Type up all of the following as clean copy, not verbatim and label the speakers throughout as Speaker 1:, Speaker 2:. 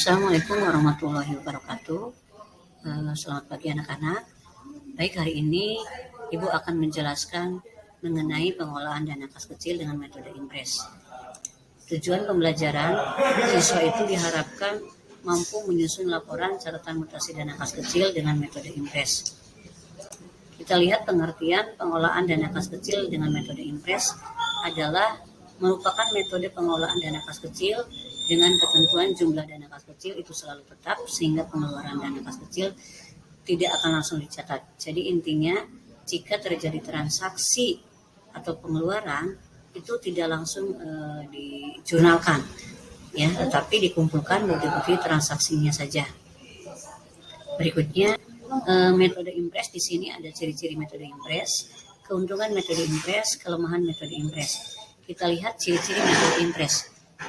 Speaker 1: Assalamualaikum warahmatullahi wabarakatuh. Selamat pagi anak-anak. Baik, hari ini Ibu akan menjelaskan mengenai pengolahan dana kas kecil dengan metode impres. Tujuan pembelajaran, siswa itu diharapkan mampu menyusun laporan catatan mutasi dana kas kecil dengan metode impres. Kita lihat pengertian pengolahan dana kas kecil dengan metode impres adalah merupakan metode pengolahan dana kas kecil dengan ketentuan jumlah dana kas kecil itu selalu tetap sehingga pengeluaran dana kas kecil tidak akan langsung dicatat. Jadi intinya jika terjadi transaksi atau pengeluaran itu tidak langsung dijurnalkan, ya, tetapi dikumpulkan bukti-bukti transaksinya saja. Berikutnya metode impres. Di sini ada ciri-ciri metode impres, keuntungan metode impres, kelemahan metode impres. Kita lihat ciri-ciri metode impres.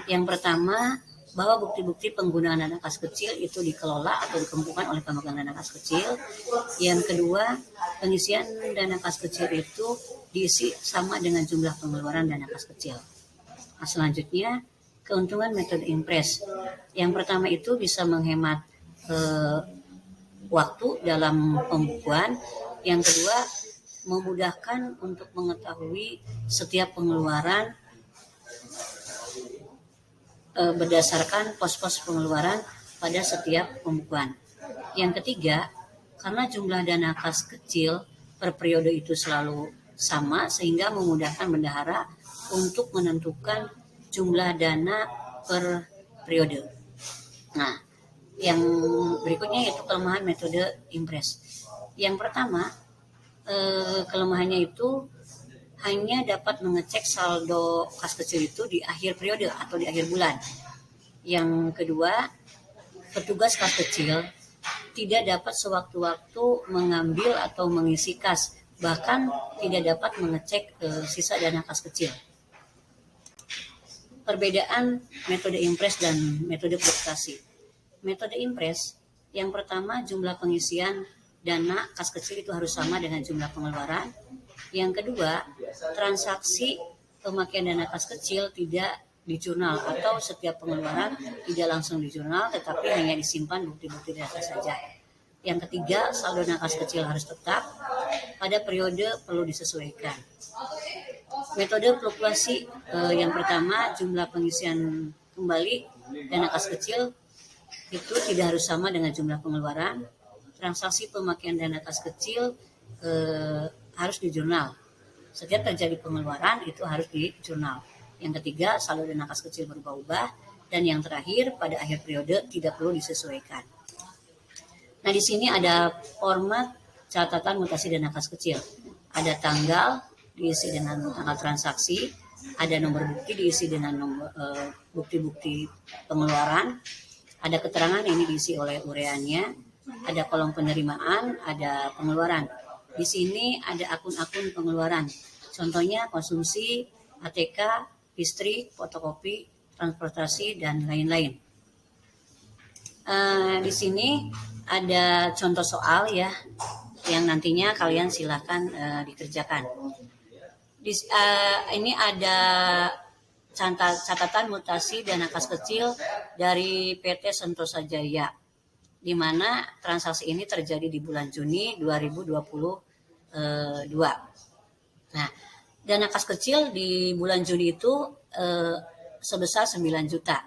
Speaker 1: Yang pertama, bahwa bukti-bukti penggunaan dana kas kecil itu dikelola atau dikumpulkan oleh pemegang dana kas kecil. Yang kedua, pengisian dana kas kecil itu diisi sama dengan jumlah pengeluaran dana kas kecil. Nah, selanjutnya, keuntungan metode impres. Yang pertama itu bisa menghemat waktu dalam pembukuan. Yang kedua, memudahkan untuk mengetahui setiap pengeluaran berdasarkan pos-pos pengeluaran pada setiap pembukuan. Yang ketiga, karena jumlah dana kas kecil per periode itu selalu sama sehingga memudahkan bendahara untuk menentukan jumlah dana per periode. Nah, yang berikutnya yaitu kelemahan metode impres. Yang pertama, kelemahannya itu hanya dapat mengecek saldo kas kecil itu di akhir periode atau di akhir bulan. Yang kedua, petugas kas kecil tidak dapat sewaktu-waktu mengambil atau mengisi kas, bahkan tidak dapat mengecek sisa dana kas kecil. Perbedaan metode impres dan metode fluktuasi. Metode impres, yang pertama jumlah pengisian dana kas kecil itu harus sama dengan jumlah pengeluaran. Yang kedua, transaksi pemakaian dana kas kecil tidak dijurnal atau setiap pengeluaran tidak langsung dijurnal tetapi hanya disimpan bukti-bukti data saja. Yang ketiga, saldo dana kas kecil harus tetap, pada periode perlu disesuaikan. Metode fluktuasi, yang pertama jumlah pengisian kembali dana kas kecil itu tidak harus sama dengan jumlah pengeluaran. Transaksi pemakaian dana kas kecil harus dijurnal. Setiap terjadi pengeluaran itu harus dijurnal. Yang ketiga, saldo dana kas kecil berubah-ubah. Dan yang terakhir, pada akhir periode tidak perlu disesuaikan. Nah, di sini ada format catatan mutasi dana kas kecil. Ada tanggal diisi dengan tanggal transaksi, ada nomor bukti diisi dengan nomor bukti-bukti pengeluaran, ada keterangan ini diisi oleh ureannya, ada kolom penerimaan, ada pengeluaran. Di sini ada akun-akun pengeluaran. Contohnya konsumsi, ATK, listrik, fotokopi, transportasi, dan lain-lain. Di sini ada contoh soal ya, yang nantinya kalian silakan dikerjakan. Ini ada catatan mutasi dana kas kecil dari PT Sentosa Jaya, di mana transaksi ini terjadi di bulan Juni 2022. Nah, dana kas kecil di bulan Juni itu sebesar 9 juta.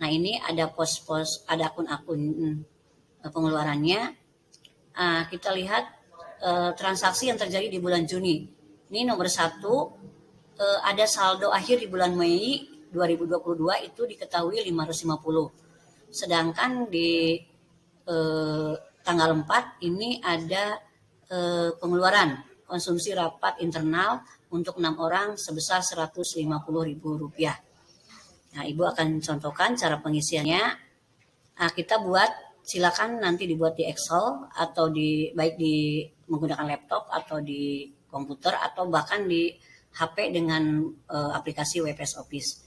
Speaker 1: Nah, ini ada pos-pos, ada akun-akun pengeluarannya. Kita lihat transaksi yang terjadi di bulan Juni. Ini nomor 1, ada saldo akhir di bulan Mei 2022 itu diketahui 550. Sedangkan di tanggal 4 ini ada pengeluaran konsumsi rapat internal untuk 6 orang sebesar Rp150.000. Nah, Ibu akan contohkan cara pengisiannya. Kita buat, silakan nanti dibuat di Excel atau baik di menggunakan laptop atau di komputer atau bahkan di HP dengan aplikasi WPS Office.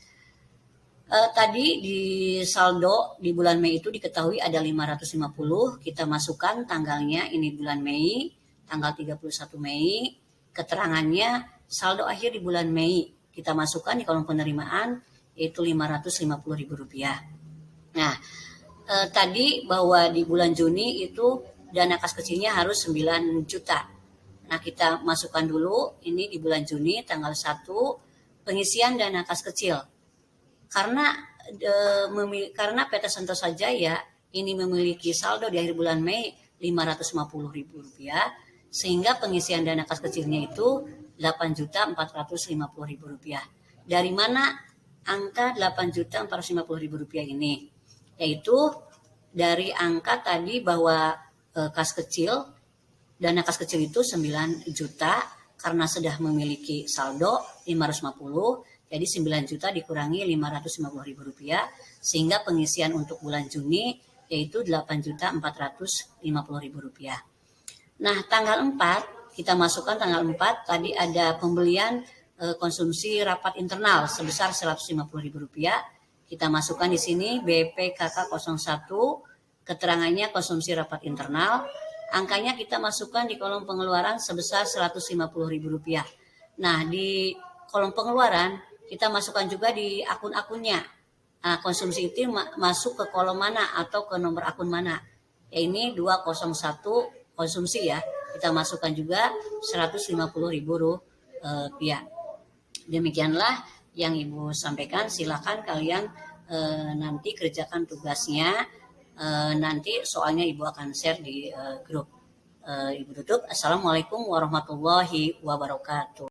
Speaker 1: Tadi di saldo di bulan Mei itu diketahui ada 550, kita masukkan tanggalnya, ini bulan Mei, tanggal 31 Mei, keterangannya saldo akhir di bulan Mei, kita masukkan di kolom penerimaan, yaitu Rp550.000. Nah, tadi bahwa di bulan Juni itu dana kas kecilnya harus 9 juta. Nah, kita masukkan dulu ini di bulan Juni tanggal 1 pengisian dana kas kecil. Karena karena PT Sentosa Jaya ini memiliki saldo di akhir bulan Mei Rp550.000, sehingga pengisian dana kas kecilnya itu Rp8.450.000. Dari mana angka Rp8.450.000 ini? Yaitu dari angka tadi bahwa kas kecil, dana kas kecil itu 9 juta karena sudah memiliki saldo 550, jadi 9 juta dikurangi Rp550.000 sehingga pengisian untuk bulan Juni yaitu Rp8.450.000. Nah, tanggal 4 kita masukkan tanggal 4 tadi ada pembelian konsumsi rapat internal sebesar Rp150.000. Kita masukkan di sini BPKK 01, keterangannya konsumsi rapat internal. Angkanya kita masukkan di kolom pengeluaran sebesar Rp150.000. Nah, di kolom pengeluaran kita masukkan juga di akun-akunnya. Nah, konsumsi itu masuk ke kolom mana atau ke nomor akun mana? Ya, ini 201 konsumsi ya. Kita masukkan juga Rp150.000. Demikianlah yang Ibu sampaikan. Silakan kalian nanti kerjakan tugasnya. Nanti soalnya Ibu akan share di grup. Ibu tutup. Assalamualaikum warahmatullahi wabarakatuh.